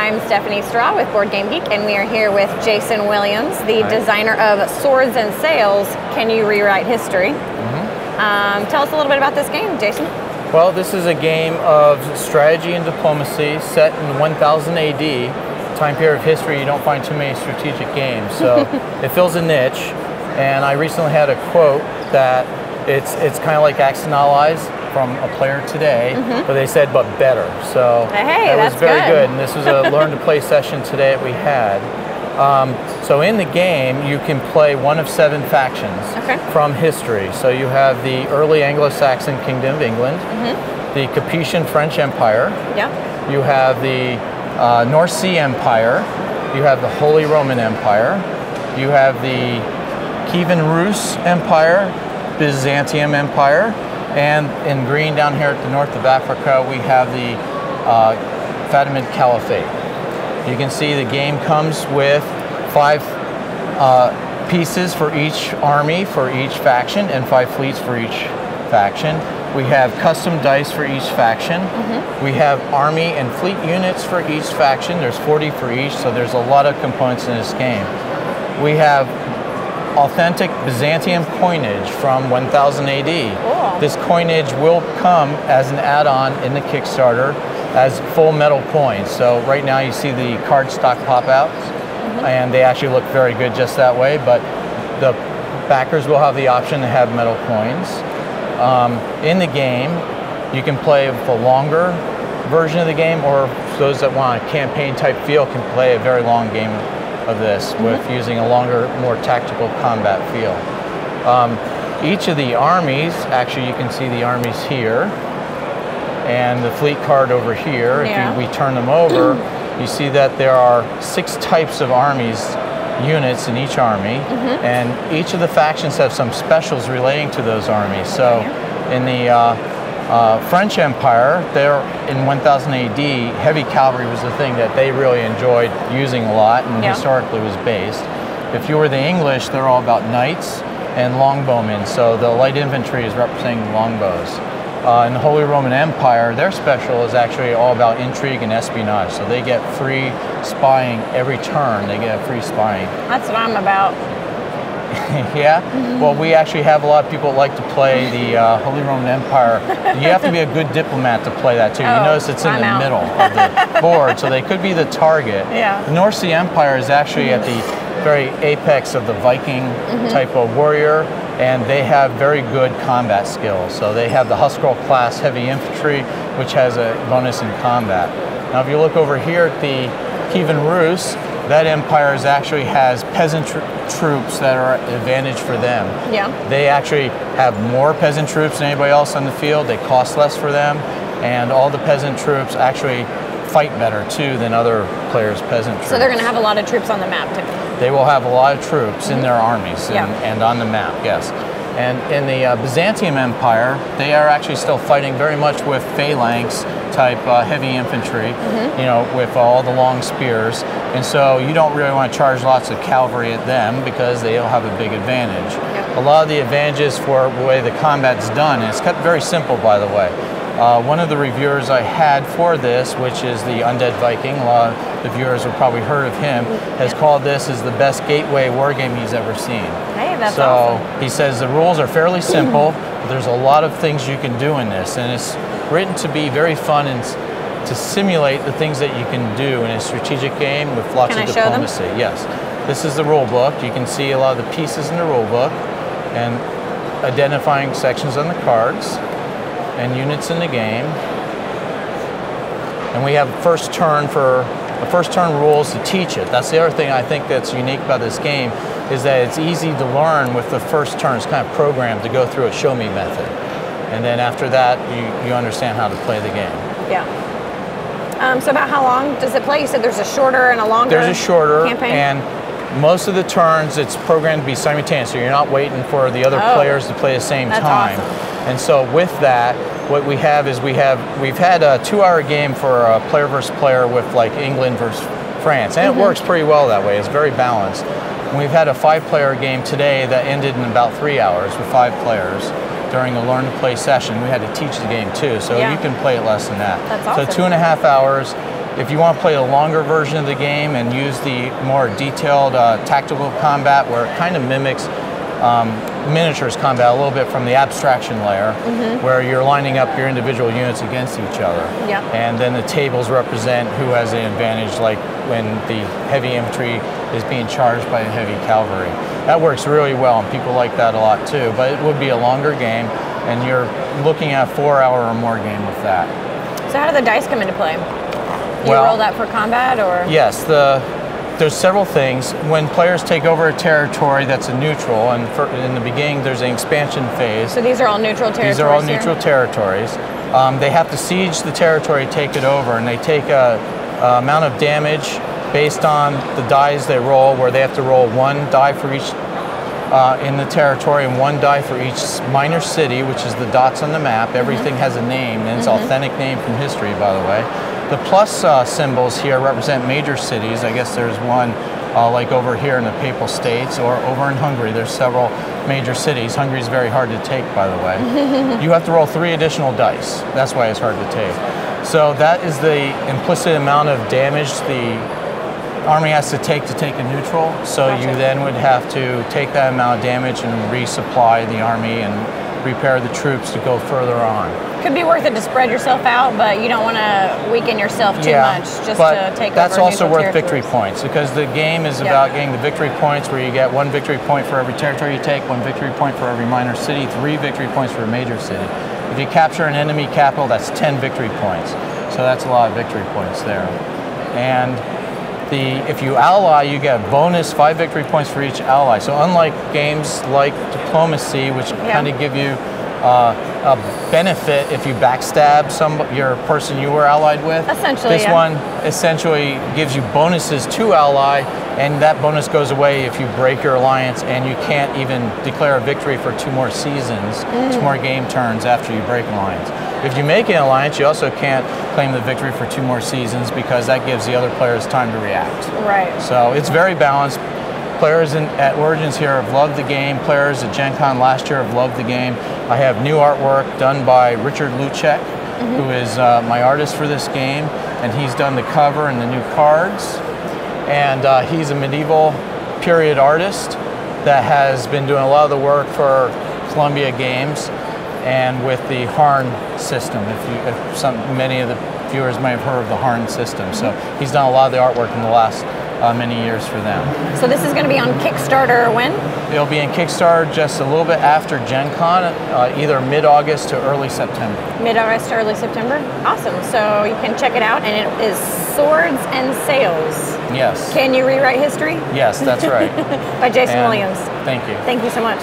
I'm Stephanie Straw with Board Game Geek, and we are here with Jason Williams, the designer of Swords and Sails, Can You Rewrite History? Tell us a little bit about this game, Jason. Well, this is a game of strategy and diplomacy set in 1000 AD, time period of history. You don't find too many strategic games, so it fills a niche. And I recently had a quote that it's kind of like Axis Allies from a player today, but they said, but better. So hey, that was very good. And this was a learn to play session today that we had. So in the game, you can play one of 7 factions from history. So you have the early Anglo-Saxon Kingdom of England, the Capetian French Empire, you have the North Sea Empire, you have the Holy Roman Empire, you have the Kievan Rus Empire, Byzantium Empire, and in green down here at the north of Africa, we have the Fatimid Caliphate. You can see the game comes with 5 pieces for each army, for each faction, and 5 fleets for each faction. We have custom dice for each faction. We have army and fleet units for each faction. There's 40 for each, so there's a lot of components in this game. We have authentic Byzantium coinage from 1000 AD. This coinage will come as an add-on in the Kickstarter as full metal coins. So right now you see the cardstock pop-outs, and they actually look very good just that way, but the backers will have the option to have metal coins. In the game, you can play the longer version of the game, or those that want a campaign type feel can play a very long game of this with using a longer, more tactical combat feel. Each of the armies, actually you can see the armies here, and the fleet card over here. If we turn them over, you see that there are 6 types of armies, units in each army, and each of the factions have some specials relating to those armies. So in the French Empire, there in 1000 AD, heavy cavalry was the thing that they really enjoyed using a lot and historically was based. If you were the English, they're all about knights and longbowmen, so the light infantry is representing longbows. In the Holy Roman Empire, their special is actually all about intrigue and espionage, so they get free spying every turn. They get free spying. That's what I'm about. Well, we actually have a lot of people that like to play the Holy Roman Empire. You have to be a good diplomat to play that too. You notice it's in the middle of the board, so they could be the target. The North Sea Empire is actually at the very apex of the Viking type of warrior, and they have very good combat skills. So they have the Huskarl class heavy infantry, which has a bonus in combat. Now, if you look over here at the Kievan Rus, that empire actually has peasant troops that are an advantage for them. They actually have more peasant troops than anybody else on the field. They cost less for them, and all the peasant troops actually fight better too than other players' peasant troops. So they're going to have a lot of troops on the map too. They will have a lot of troops in their armies and on the map, yes. And in the Byzantium Empire, they are actually still fighting very much with phalanx type heavy infantry, you know, with all the long spears. And so you don't really want to charge lots of cavalry at them because they'll have a big advantage. A lot of the advantages for the way the combat's done, and it's kept very simple, by the way. One of the reviewers I had for this, which is the Undead Viking, a lot of the viewers have probably heard of him, has called this as the best gateway war game he's ever seen. Hey, that's awesome. So he says the rules are fairly simple, but there's a lot of things you can do in this, and it's written to be very fun and to simulate the things that you can do in a strategic game with lots of diplomacy. Yes. This is the rule book. You can see a lot of the pieces in the rule book and identifying sections on the cards and units in the game. And we have first turn for the first turn rules to teach it. That's the other thing I think that's unique about this game, is that it's easy to learn with the first turn. It's kind of programmed to go through a show me method. And then after that, you understand how to play the game. So about how long does it play? You said there's a shorter and a longer There's a shorter campaign? And most of the turns it's programmed to be simultaneous, so you're not waiting for the other players to play at the same time. Awesome. And so with that, what we have is we've had a 2-hour game for a player versus player with like England versus France, and it works pretty well that way. It's very balanced. And we've had a 5-player game today that ended in about 3 hours with 5 players during a learn to play session. We had to teach the game too, so you can play it less than that. That's awesome. So 2.5 hours. If you want to play a longer version of the game and use the more detailed tactical combat where it kind of mimics miniatures combat a little bit from the abstraction layer, where you're lining up your individual units against each other. Yep. And then the tables represent who has the advantage, like when the heavy infantry is being charged by the heavy cavalry. That works really well, and people like that a lot too, but it would be a longer game, and you're looking at a 4-hour or more game with that. So how do the dice come into play? You roll that for combat, or? Yes, there's several things. When players take over a territory that's a neutral, and in the beginning there's an expansion phase. So these are all neutral territories. These are all neutral territories. They have to siege the territory, take it over, and they take a amount of damage based on the dice they roll, where they have to roll 1 die for each in the territory and 1 die for each minor city, which is the dots on the map. Everything has a name, and it's an authentic name from history, by the way. The plus symbols here represent major cities. I guess there's one like over here in the Papal States, or over in Hungary. There's several major cities. Hungary is very hard to take, by the way. You have to roll 3 additional dice. That's why it's hard to take. So that is the implicit amount of damage the army has to take a neutral. So Gotcha. You then would have to take that amount of damage and resupply the army and prepare the troops to go further on. Could be worth it to spread yourself out, but you don't want to weaken yourself too much just to take over. That's also neutral worth victory points, because the game is about getting the victory points, where you get 1 victory point for every territory you take, 1 victory point for every minor city, 3 victory points for a major city. If you capture an enemy capital, that's 10 victory points. So that's a lot of victory points there. And if you ally, you get bonus 5 victory points for each ally. So unlike games like Diplomacy, which kind of give you a benefit if you backstab your person you were allied with, essentially, this one essentially gives you bonuses to ally, and that bonus goes away if you break your alliance, and you can't even declare a victory for 2 more seasons, 2 more game turns after you break an alliance. If you make an alliance, you also can't claim the victory for 2 more seasons, because that gives the other players time to react. Right. So it's very balanced. Players at Origins here have loved the game. Players at Gen Con last year have loved the game. I have new artwork done by Richard Luchek, who is my artist for this game, and he's done the cover and the new cards. And he's a medieval period artist that has been doing a lot of the work for Columbia Games and with the Harn system. Many of the viewers may have heard of the Harn system. So he's done a lot of the artwork in the last many years for them. So this is going to be on Kickstarter when? It'll be in Kickstarter just a little bit after Gen Con, either mid-August to early September. Mid-August to early September? Awesome. So you can check it out, and it is Swords and Sails. Yes. Can You Rewrite History? Yes, that's right. By Jason Williams. Thank you. Thank you so much.